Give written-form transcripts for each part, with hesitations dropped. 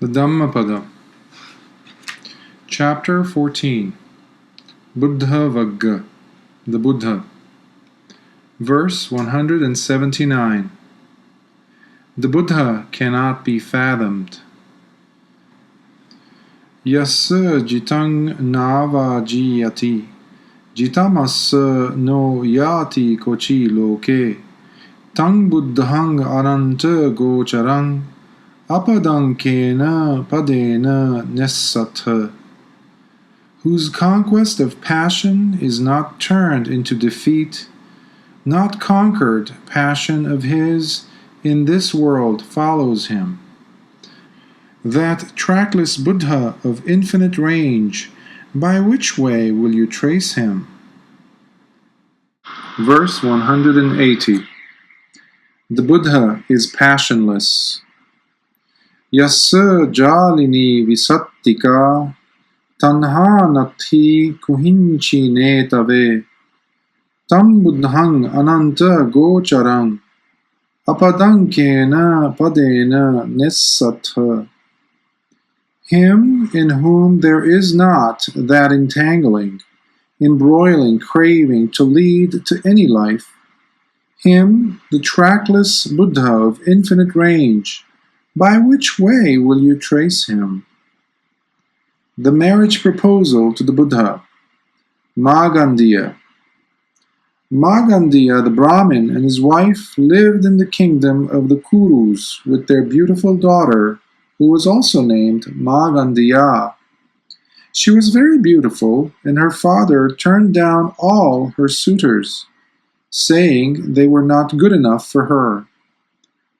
The Dhammapada. Chapter 14. Buddha Vagga, the Buddha. Verse 179. The Buddha cannot be fathomed. Yassa jitang navajiyati, jitamassa no yati kochi loke, tang buddhang ananta gocharang, apadang kena padena nessatha. Whose conquest of passion is not turned into defeat, not conquered passion of his in this world follows him. That trackless Buddha of infinite range, by which way will you trace him? Verse 180. The Buddha is passionless. Yassa jalini visattika tanha nati kuhinchi netave tam buddhang ananta gocharang apadankena padena nessatha. Him in whom there is not that entangling, embroiling craving to lead to any life, him, the trackless Buddha of infinite range, by which way will you trace him? The marriage proposal to the Buddha. Magandiya. Magandiya, the Brahmin, and his wife lived in the kingdom of the Kurus with their beautiful daughter, who was also named Magandiya. She was very beautiful, and her father turned down all her suitors, saying they were not good enough for her.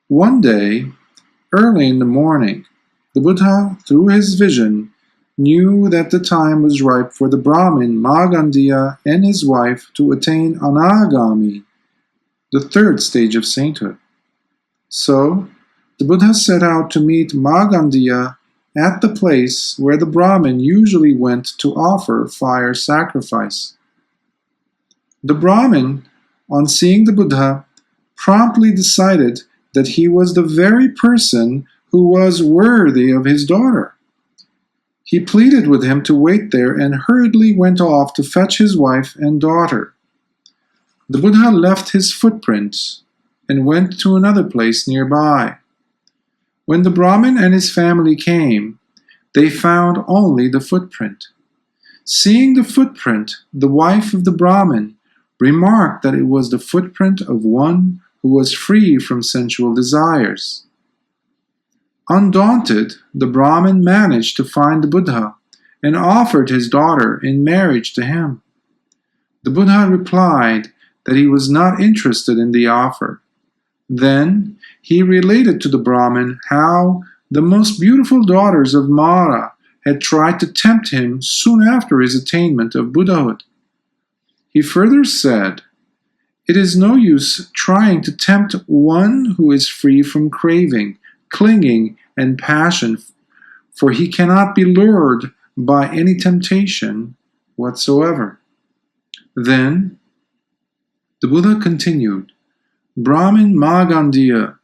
One day, early in the morning, the Buddha, through his vision, knew that the time was ripe for the Brahmin Magandiya and his wife to attain Anagami, the third stage of sainthood. So, the Buddha set out to meet Magandiya at the place where the Brahmin usually went to offer fire sacrifice. The Brahmin, on seeing the Buddha, promptly decided that he was the very person who was worthy of his daughter. He pleaded with him to wait there and hurriedly went off to fetch his wife and daughter. The Buddha left his footprints and went to another place nearby. When the Brahmin and his family came, they found only the footprint. Seeing the footprint, the wife of the Brahmin remarked that it was the footprint of one who was free from sensual desires. Undaunted, the Brahmin managed to find the Buddha and offered his daughter in marriage to him. The Buddha replied that he was not interested in the offer. Then he related to the Brahmin how the most beautiful daughters of Mara had tried to tempt him soon after his attainment of Buddhahood. He further said, "It is no use trying to tempt one who is free from craving, clinging, and passion, for he cannot be lured by any temptation whatsoever." Then the Buddha continued, "Brahmin Magandiya,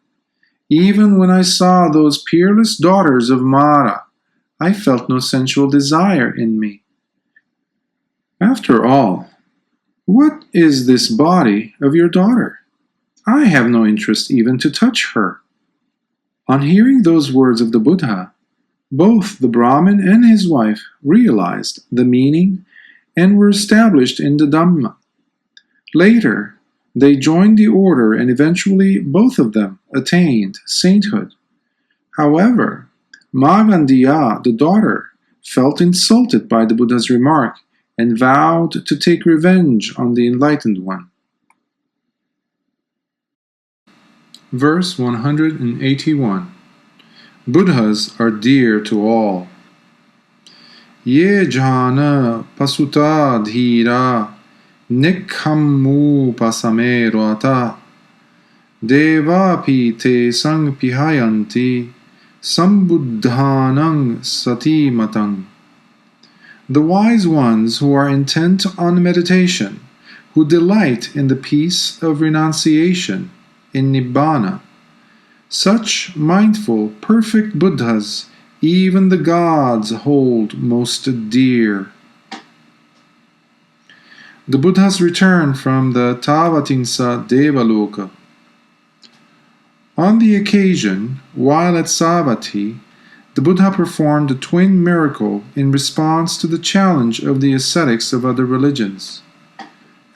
even when I saw those peerless daughters of Mara, I felt no sensual desire in me. After all, what is this body of your daughter? I have no interest even to touch her." On hearing those words of the Buddha, both the Brahmin and his wife realized the meaning and were established in the Dhamma. Later, they joined the order and eventually both of them attained sainthood. However, Magandiya, the daughter, felt insulted by the Buddha's remark and vowed to take revenge on the enlightened one. Verse 181. Buddhas are dear to all. Ye jhana pasuta dhira nikhammu pasame rata devapi te sangpihayanti sambuddhanang satimatang. The wise ones who are intent on meditation, who delight in the peace of renunciation, in Nibbana, Such mindful, perfect Buddhas even the gods hold most dear. The Buddha's return from the Tavatimsa Devaloka. On the occasion, while at Savatthi, the Buddha performed a twin miracle in response to the challenge of the ascetics of other religions.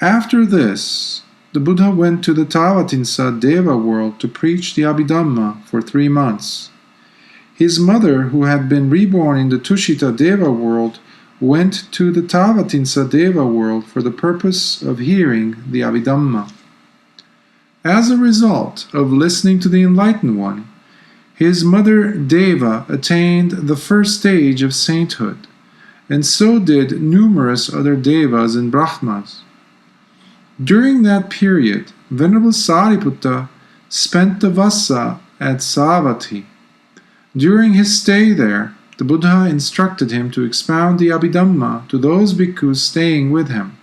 After this, the Buddha went to the Tavatimsa Deva world to preach the Abhidhamma for 3 months. His mother, who had been reborn in the Tushita Deva world, went to the Tavatimsa Deva world for the purpose of hearing the Abhidhamma. As a result of listening to the Enlightened One, his mother Deva attained the first stage of sainthood, and so did numerous other Devas and Brahmas. During that period, Venerable Sariputta spent the Vassa at Savatthi. During his stay there, the Buddha instructed him to expound the Abhidhamma to those bhikkhus staying with him.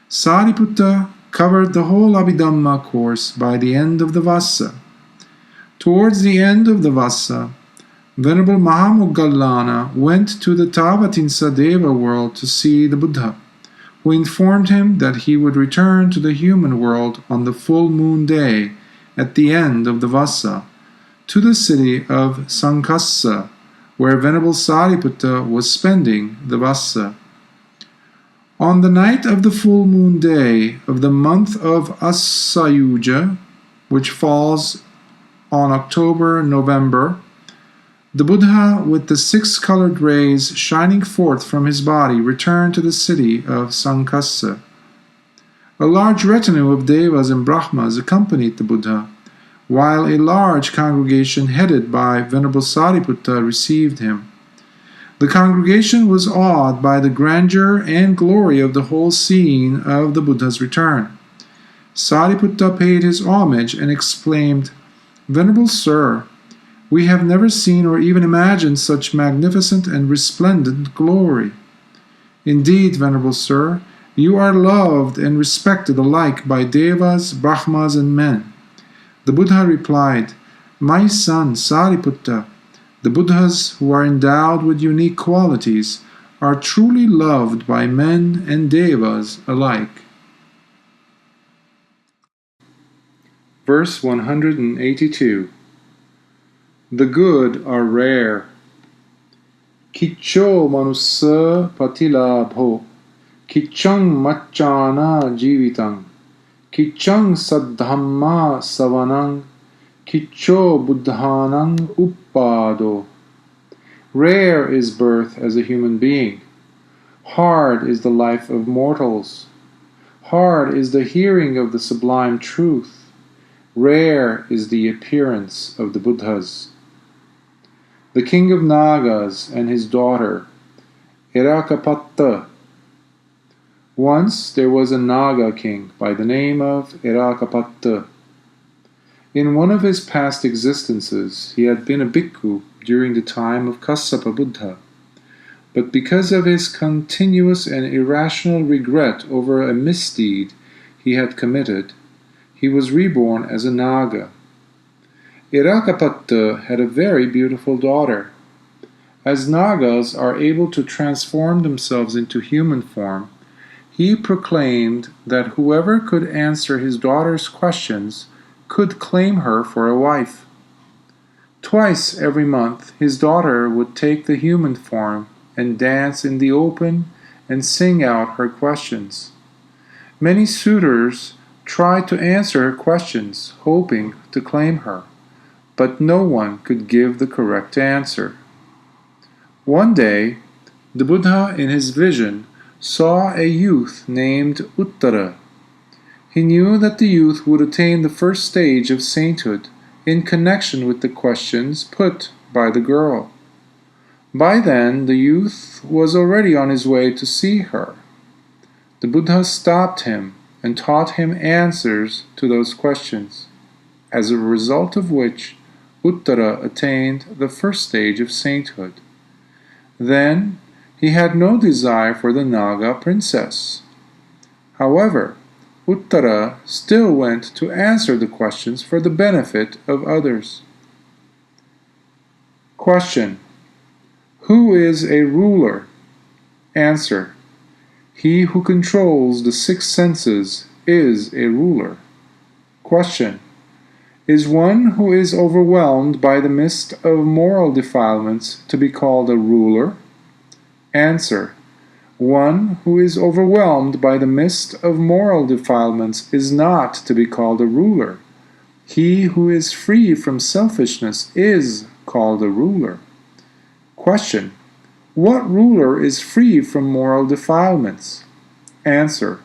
Sariputta covered the whole Abhidhamma course by the end of the Vassa. Towards the end of the Vassa, Venerable Mahamoggallana went to the Tavatimsa Deva world to see the Buddha, who informed him that he would return to the human world on the full moon day at the end of the Vassa, to the city of Sankassa, where Venerable Sariputta was spending the Vassa. On the night of the full moon day of the month of Asayuja, which falls on October-November, the Buddha, with the 6 colored rays shining forth from his body, returned to the city of Sankassa. A large retinue of Devas and Brahmas accompanied the Buddha, while a large congregation headed by Venerable Sariputta received him. The congregation was awed by the grandeur and glory of the whole scene of the Buddha's return. Sariputta paid his homage and exclaimed, "Venerable Sir, we have never seen or even imagined such magnificent and resplendent glory. Indeed, Venerable Sir, you are loved and respected alike by Devas, Brahmas, and men." The Buddha replied, "My son Sariputta, the Buddhas who are endowed with unique qualities are truly loved by men and Devas alike." Verse 182. The good are rare. Kicho manussa patilabho, kichang machana jivitang, kichang saddhamma savanang, kicho buddhanang uppado. Rare is birth as a human being. Hard is the life of mortals. Hard is the hearing of the sublime truth. Rare is the appearance of the Buddhas. The king of Nagas and his daughter, Irakapatta. Once there was a Naga king by the name of Irakapatta. In one of his past existences, he had been a bhikkhu during the time of Kassapa Buddha. But because of his continuous and irrational regret over a misdeed he had committed, he was reborn as a Naga. Irakapatta had a very beautiful daughter. As Nagas are able to transform themselves into human form, he proclaimed that whoever could answer his daughter's questions could claim her for a wife. Twice every month his daughter would take the human form and dance in the open and sing out her questions. Many suitors tried to answer her questions, hoping to claim her, but no one could give the correct answer. One day, the Buddha in his vision saw a youth named Uttara. He knew that the youth would attain the first stage of sainthood in connection with the questions put by the girl. By then, the youth was already on his way to see her. The Buddha stopped him and taught him answers to those questions, as a result of which Uttara attained the first stage of sainthood. Then he had no desire for the Naga princess. However, Uttara still went to answer the questions for the benefit of others. Question: Who is a ruler? Answer: he who controls the six senses is a ruler. Question: is one who is overwhelmed by the mist of moral defilements to be called a ruler? Answer: one who is overwhelmed by the mist of moral defilements is not to be called a ruler. He who is free from selfishness is called a ruler. Question: what ruler is free from moral defilements? Answer: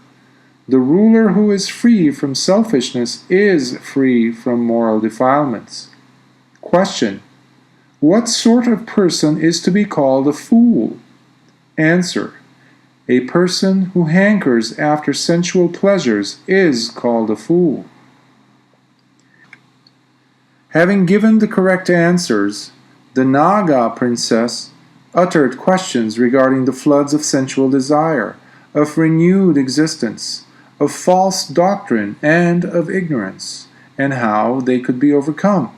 the ruler who is free from selfishness is free from moral defilements. Question: what sort of person is to be called a fool? Answer: a person who hankers after sensual pleasures is called a fool. Having given the correct answers, the Naga princess uttered questions regarding the floods of sensual desire, of renewed existence, of false doctrine, and of ignorance, and how they could be overcome.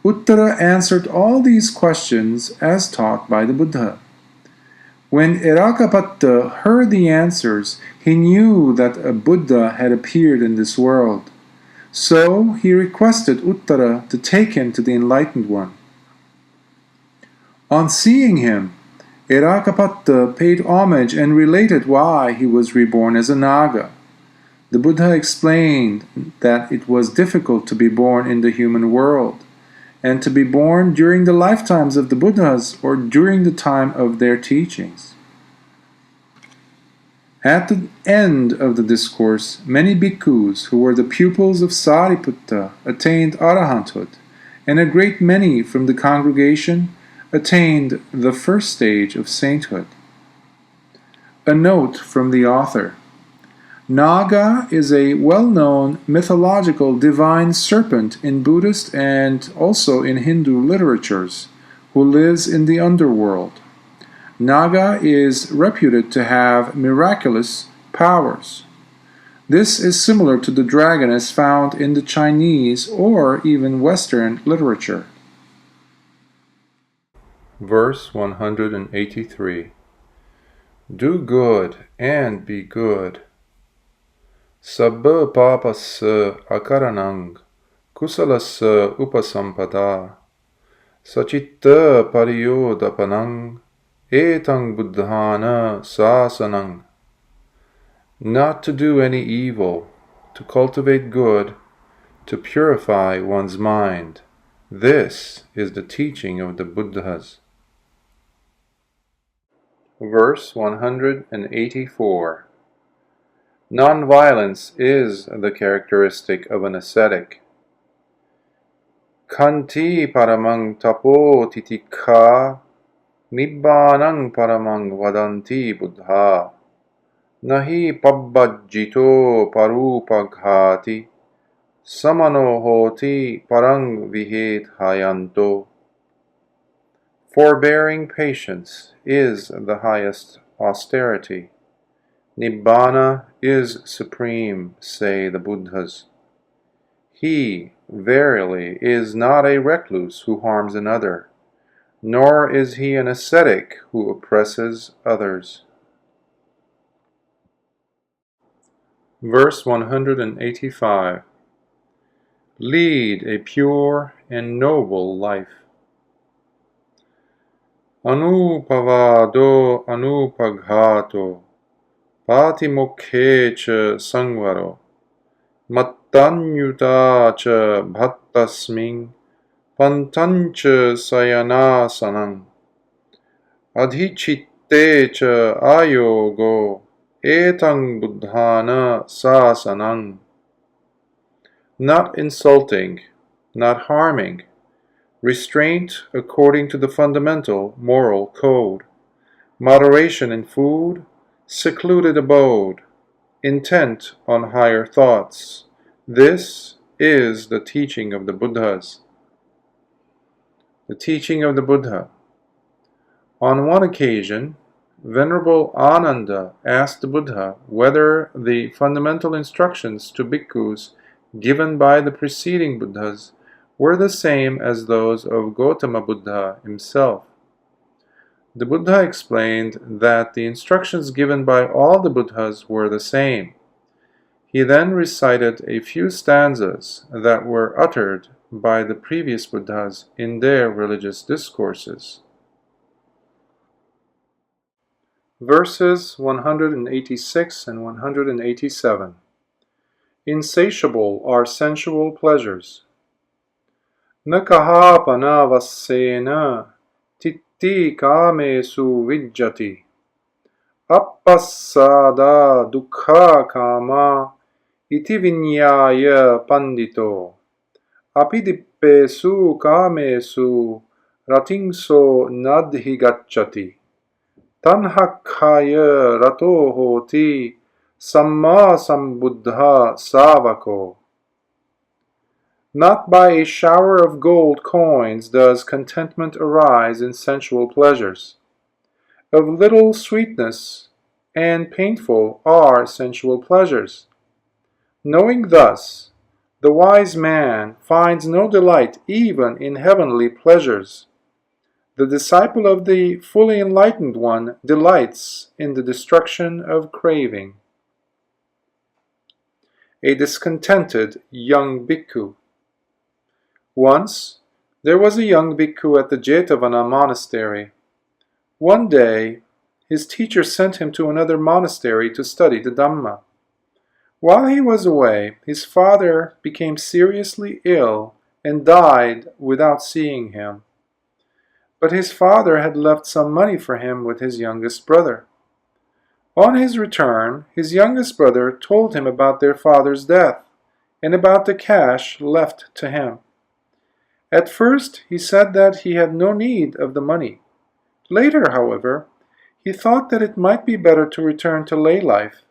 Uttara answered all these questions as taught by the Buddha. When Irakapatta heard the answers, he knew that a Buddha had appeared in this world. So he requested Uttara to take him to the Enlightened One. On seeing him, Irakapatta paid homage and related why he was reborn as a Naga. The Buddha explained that it was difficult to be born in the human world, and to be born during the lifetimes of the Buddhas or during the time of their teachings. At the end of the discourse, many bhikkhus who were the pupils of Sariputta attained arahanthood, and a great many from the congregation attained the first stage of sainthood. A note from the author. Naga is a well-known mythological divine serpent in Buddhist and also in Hindu literatures, who lives in the underworld. Naga is reputed to have miraculous powers. This is similar to the dragon as found in the Chinese or even Western literature. Verse 183. Do good and be good. Sabba papassa akaranang kusalassa upasampada sachitta pariyodapanang etang buddhana sasanang. Not to do any evil, to cultivate good, to purify one's mind. This is the teaching of the Buddhas. Verse 184. Non-violence is the characteristic of an ascetic. Kanti paramang tapo titikha nibbanang paramang vadanti buddha nahi pabbajjito parupaghati samano hoti parang vihet hayanto. Forbearing patience is the highest austerity. Nibbana is supreme, say the Buddhas. He, verily, is not a recluse who harms another, nor is he an ascetic who oppresses others. Verse 185. Lead a pure and noble life. Anupavado anupaghato Patimokhe cha sangvaro mattanyuta cha bhattasming pantancha sayanasanang adhichitte cha ayogo etang buddhana sasanang. Not insulting, not harming, restraint according to the fundamental moral code, moderation in food, secluded abode, intent on higher thoughts. This is the teaching of the Buddhas. The teaching of the Buddha. On one occasion, Venerable Ananda asked the Buddha whether the fundamental instructions to bhikkhus given by the preceding Buddhas were the same as those of Gautama Buddha himself. The Buddha explained that the instructions given by all the Buddhas were the same. He then recited a few stanzas that were uttered by the previous Buddhas in their religious discourses. Verses 186 and 187. Insatiable are sensual pleasures. Nakahapana vassena titti kamesu vijjati. Appasada dukkha kama iti vinyaya pandito. Apidippesu kamesu ratingso nadhi gacchati. Tanhakkaya rato hoti samma sambuddha savako. Not by a shower of gold coins does contentment arise in sensual pleasures. Of little sweetness and painful are sensual pleasures. Knowing thus, the wise man finds no delight even in heavenly pleasures. The disciple of the fully enlightened one delights in the destruction of craving. A discontented young bhikkhu. Once, there was a young bhikkhu at the Jetavana monastery. One day, his teacher sent him to another monastery to study the Dhamma. While he was away, his father became seriously ill and died without seeing him. But his father had left some money for him with his youngest brother. On his return, his youngest brother told him about their father's death and about the cash left to him. At first, he said that he had no need of the money. Later, however, he thought that it might be better to return to lay life,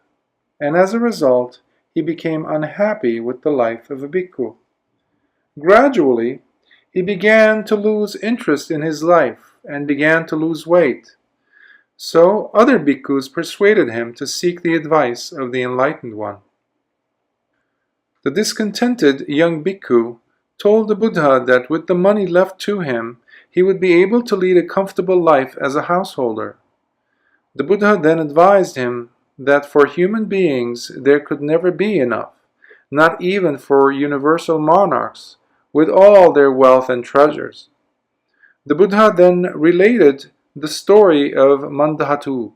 and as a result, he became unhappy with the life of a bhikkhu. Gradually, he began to lose interest in his life and began to lose weight. So other bhikkhus persuaded him to seek the advice of the enlightened one. The discontented young bhikkhu told the Buddha that with the money left to him, he would be able to lead a comfortable life as a householder. The Buddha then advised him that for human beings there could never be enough, not even for universal monarchs, with all their wealth and treasures. The Buddha then related the story of Mandhatu,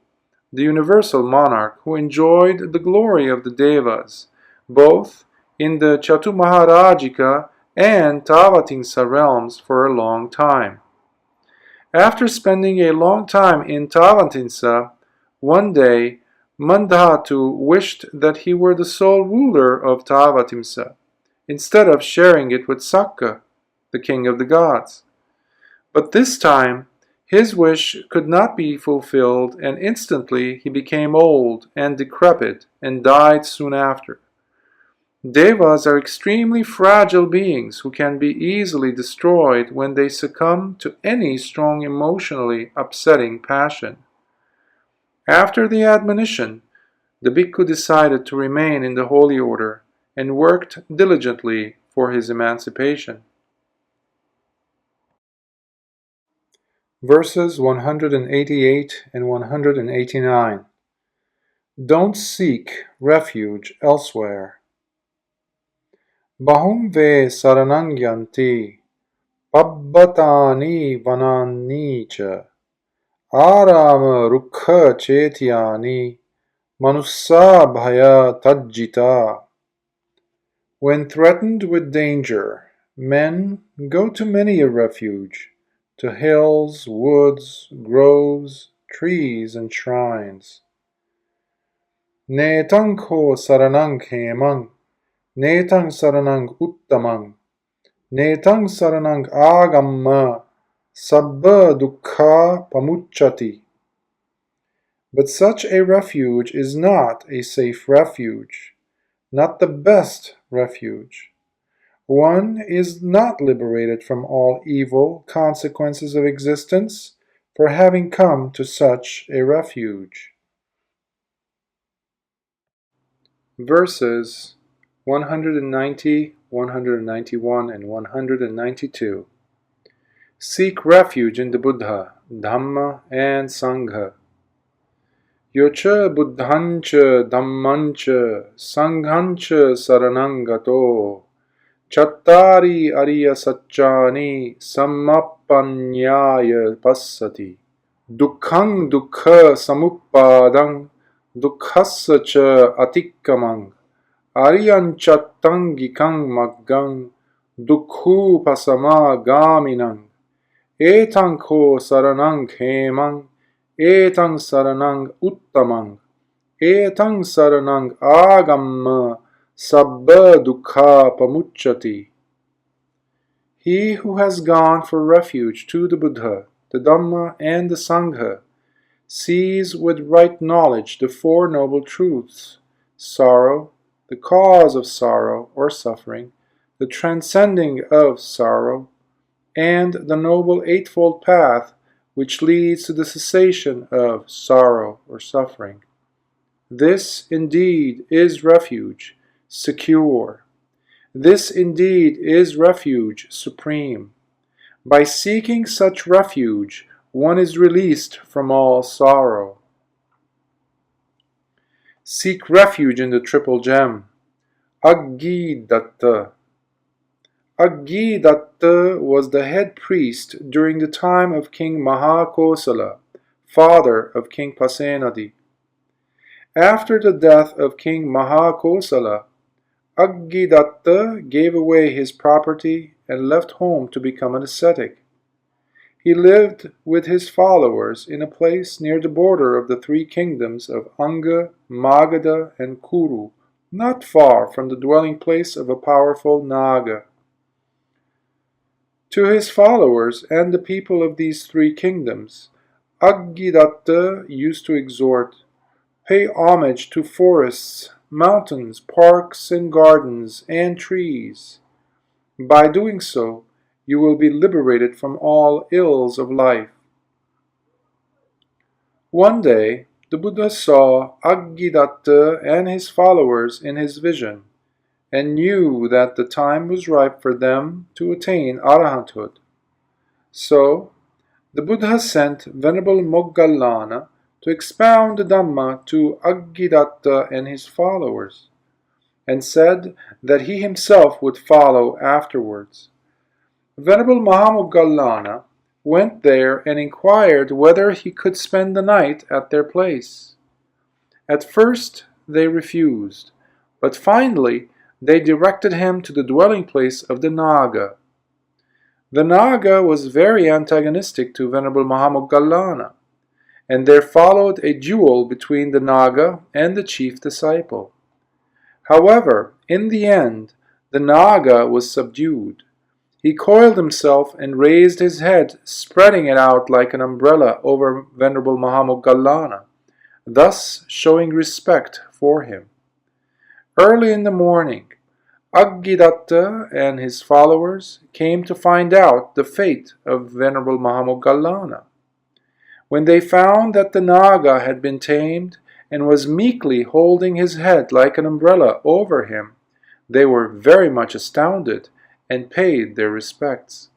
the universal monarch who enjoyed the glory of the Devas, both in the Chatumaharajika and Tavatimsa realms for a long time. After spending a long time in Tavatimsa, one day Mandhatu wished that he were the sole ruler of Tavatimsa, instead of sharing it with Sakka, the king of the gods. But this time, his wish could not be fulfilled, and instantly he became old and decrepit and died soon after. Devas are extremely fragile beings who can be easily destroyed when they succumb to any strong emotionally upsetting passion. After the admonition, the bhikkhu decided to remain in the holy order and worked diligently for his emancipation. Verses 188 and 189. Don't seek refuge elsewhere. Bahum ve saranang yanti, pabbatani vanani cha, arama rukha chetyani, manussa bhaya tajjita. When threatened with danger, men go to many a refuge, to hills, woods, groves, trees, and shrines. Netang ho saranang hemang, netang saranang uttamang, netang saranang agamma, sabba dukkha pamucchati. But such a refuge is not a safe refuge, not the best refuge. One is not liberated from all evil consequences of existence for having come to such a refuge. Verses 190, 191, and 192. Seek refuge in the Buddha, Dhamma, and Sangha. Yocha buddhancha dhammancha sanghancha saranangato chattari ariya satchani sammapanyaya passati dukkhang dukkha samuppadang dukkhassa cha atikkamang ariyanchattangikang maggang dukkhu pasama gaminang etang ko saranang hemang etang saranang uttamang etang saranang agamma sabba dukkha pamucchati. He who has gone for refuge to the Buddha, the Dhamma, and the Sangha sees with right knowledge the Four Noble Truths: sorrow, the cause of sorrow or suffering, the transcending of sorrow, and the Noble Eightfold Path which leads to the cessation of sorrow or suffering. This indeed is refuge, secure. This indeed is refuge supreme. By seeking such refuge, one is released from all sorrow. Seek refuge in the Triple Gem. Aggidatta. Aggidatta was the head priest during the time of King Mahakosala, father of King Pasenadi. After the death of King Mahakosala, Aggidatta gave away his property and left home to become an ascetic. He lived with his followers in a place near the border of the three kingdoms of Anga, Magadha, and Kuru, not far from the dwelling place of a powerful Naga. To his followers and the people of these three kingdoms, Aggidatta used to exhort, "Pay homage to forests, mountains, parks, and gardens, and trees. By doing so, you will be liberated from all ills of life." One day, the Buddha saw Aggidatta and his followers in his vision, and knew that the time was ripe for them to attain arahanthood. So, the Buddha sent Venerable Moggallana to expound the Dhamma to Aggidatta and his followers, and said that he himself would follow afterwards. Venerable Mahamoggallana went there and inquired whether he could spend the night at their place. At first they refused, but finally they directed him to the dwelling place of the Naga. The Naga was very antagonistic to Venerable Mahamoggallana, and there followed a duel between the Naga and the chief disciple. However, in the end, the Naga was subdued. He coiled himself and raised his head, spreading it out like an umbrella over Venerable Mahamoggallana, thus showing respect for him. Early in the morning, Aggidatta and his followers came to find out the fate of Venerable Mahamoggallana. When they found that the Naga had been tamed and was meekly holding his head like an umbrella over him, they were very much astounded and paid their respects.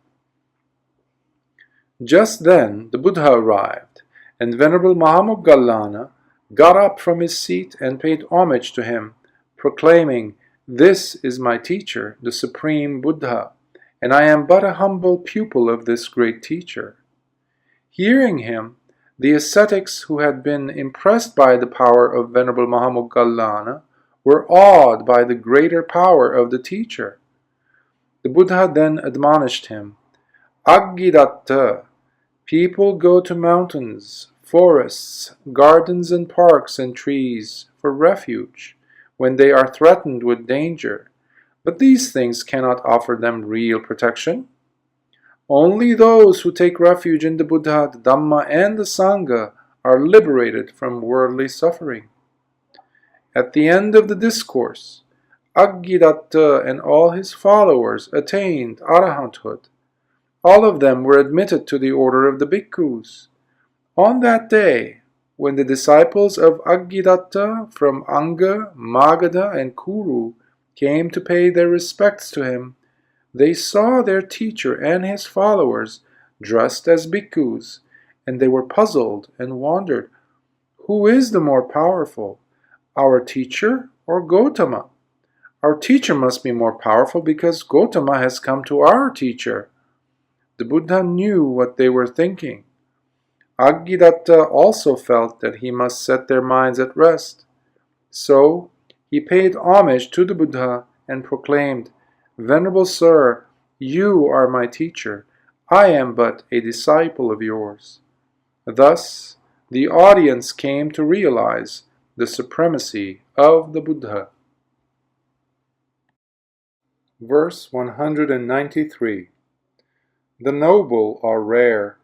Just then the Buddha arrived, and Venerable Mahamoggallana got up from his seat and paid homage to him, proclaiming, "This is my teacher, the Supreme Buddha, and I am but a humble pupil of this great teacher." Hearing him, the ascetics who had been impressed by the power of Venerable Mahamoggallana were awed by the greater power of the teacher. The Buddha then admonished him, "Aggidatta, people go to mountains, forests, gardens and parks and trees for refuge when they are threatened with danger, but these things cannot offer them real protection. Only those who take refuge in the Buddha, the Dhamma, and the Sangha are liberated from worldly suffering." At the end of the discourse, Aggidatta and all his followers attained arahanthood. All of them were admitted to the order of the Bhikkhus. On that day, when the disciples of Aggidatta from Anga, Magadha, and Kuru came to pay their respects to him, they saw their teacher and his followers dressed as bhikkhus, and they were puzzled and wondered, who is the more powerful, our teacher or Gotama? Our teacher must be more powerful because Gotama has come to our teacher. The Buddha knew what they were thinking. Aggidatta also felt that he must set their minds at rest. So he paid homage to the Buddha and proclaimed, Venerable Sir, you are my teacher. I am but a disciple of yours. Thus, the audience came to realize the supremacy of the Buddha. Verse 193. The noble are rare.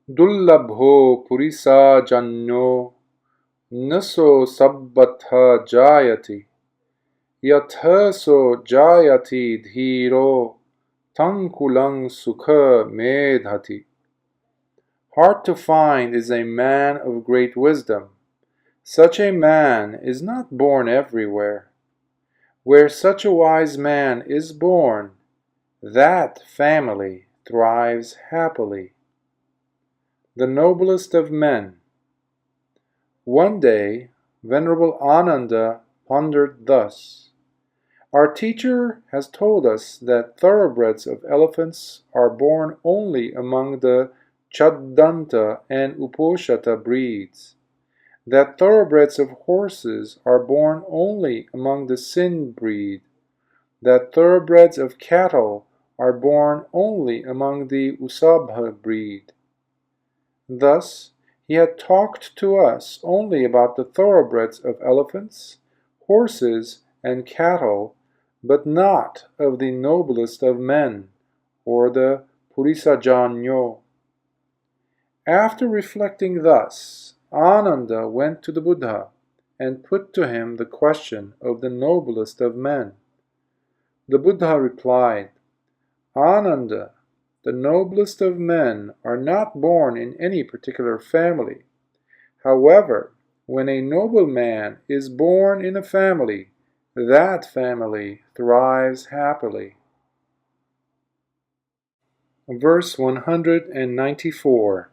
Dullabho purisa janyo naso sabbatha jayati yathaso jayati dhiro tankulang sukha medhati. Hard to find is a man of great wisdom. Such a man is not born everywhere. Where such a wise man is born, that family thrives happily. The noblest of men. One day, Venerable Ananda pondered thus, Our teacher has told us that thoroughbreds of elephants are born only among the Chaddanta and Uposhata breeds, that thoroughbreds of horses are born only among the Sind breed, that thoroughbreds of cattle are born only among the Usabha breed. Thus, he had talked to us only about the thoroughbreds of elephants, horses, and cattle, but not of the noblest of men, or the Purisajanyo. After reflecting thus, Ananda went to the Buddha and put to him the question of the noblest of men. The Buddha replied, Ananda, the noblest of men are not born in any particular family. However, when a noble man is born in a family, that family thrives happily. Verse 194.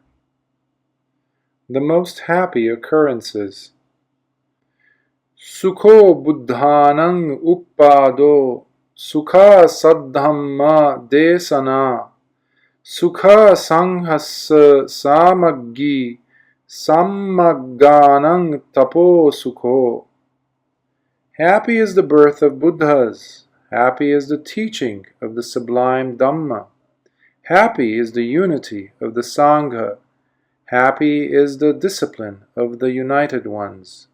The most happy occurrences. Sukho buddhanang uppado, sukha saddhamma desana, sukha sanghassa samaggi, sammagganang tapo sukho. Happy is the birth of Buddhas. Happy is the teaching of the sublime Dhamma. Happy is the unity of the Sangha. Happy is the discipline of the united ones.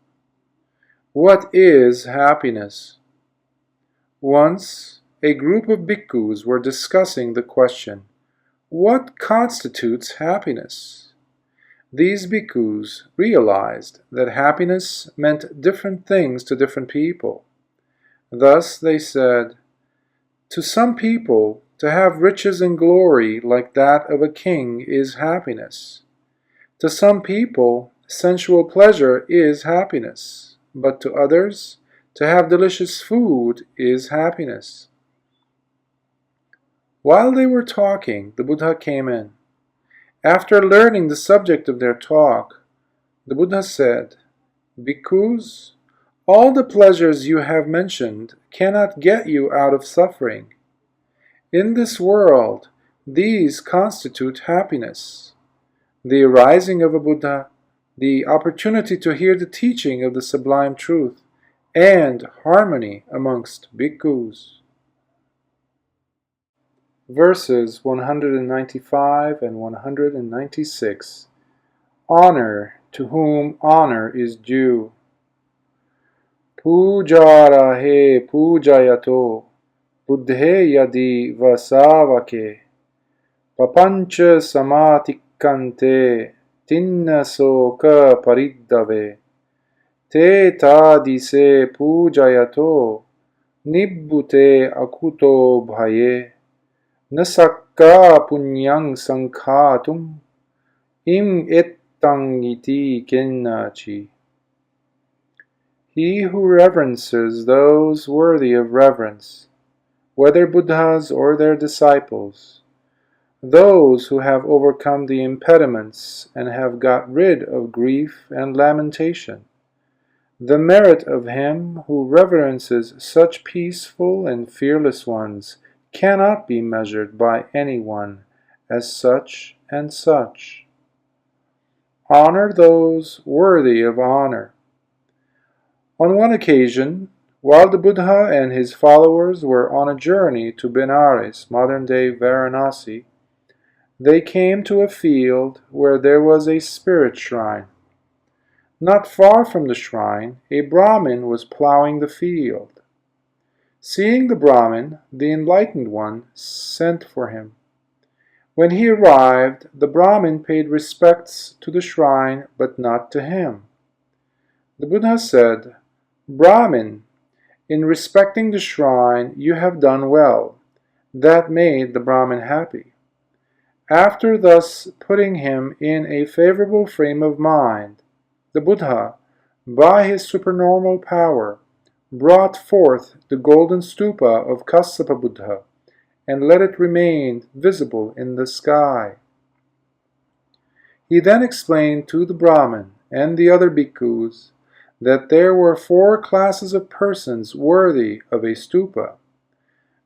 What is happiness? Once, a group of bhikkhus were discussing the question, what constitutes happiness? These bhikkhus realized that happiness meant different things to different people. Thus they said, to some people, to have riches and glory like that of a king is happiness. To some people, sensual pleasure is happiness, but to others, to have delicious food is happiness. While they were talking, the Buddha came in. After learning the subject of their talk, the Buddha said, Bhikkhus, all the pleasures you have mentioned cannot get you out of suffering. In this world, these constitute happiness. The arising of a Buddha, the opportunity to hear the teaching of the sublime truth, and harmony amongst bhikkhus. Verses 195 and 196. Honor to whom honor is due. Pujara he pujayato, buddhe yadi vasavake, papancha samatikante, tinna soka pariddave, te tadise pujayato, nibbute akuto bhaye, nasakka punyang sankhatum, im ettang iti kennachi. He who reverences those worthy of reverence, whether Buddhas or their disciples, those who have overcome the impediments and have got rid of grief and lamentation. The merit of him who reverences such peaceful and fearless ones cannot be measured by anyone as such and such. Honor those worthy of honor. On one occasion, while the Buddha and his followers were on a journey to Benares, modern-day Varanasi, they came to a field where there was a spirit shrine. Not far from the shrine, a Brahmin was plowing the field. Seeing the Brahmin, the enlightened one sent for him. When he arrived, the Brahmin paid respects to the shrine, but not to him. The Buddha said, "Brahmin, in respecting the shrine, you have done well." That made the Brahmin happy. After thus putting him in a favorable frame of mind, the Buddha, by his supernormal power, brought forth the golden stupa of Kassapa Buddha and let it remain visible in the sky. He then explained to the Brahmin and the other bhikkhus that there were 4 classes of persons worthy of a stupa.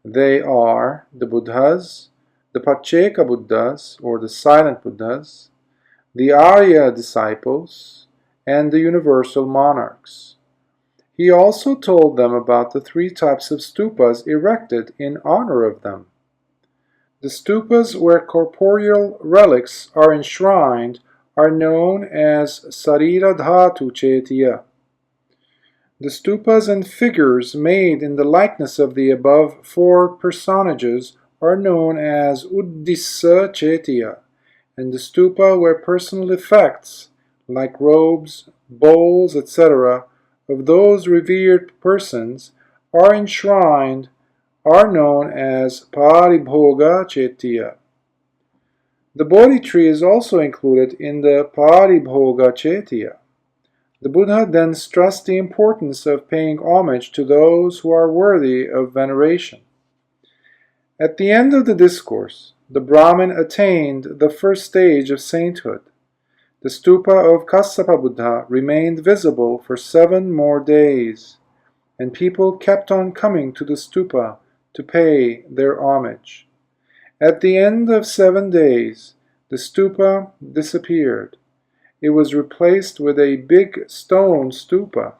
They are the Buddhas, the Pacceka Buddhas, or the silent Buddhas, the Arya disciples, and the universal monarchs. He also told them about the 3 types of stupas erected in honor of them. The stupas where corporeal relics are enshrined are known as Sarira Dhatu Chetya. The stupas and figures made in the likeness of the above 4 personages are known as Uddisa Chetya, and the stupa where personal effects, like robes, bowls, etc., of those revered persons are enshrined are known as Paribhoga Chetya. The Bodhi tree is also included in the Paribhoga Chetya. The Buddha then stressed the importance of paying homage to those who are worthy of veneration. At the end of the discourse, the Brahmin attained the first stage of sainthood. The stupa of Kassapa Buddha remained visible for 7 more days, and people kept on coming to the stupa to pay their homage. At the end of 7 days, the stupa disappeared. It was replaced with a big stone stupa.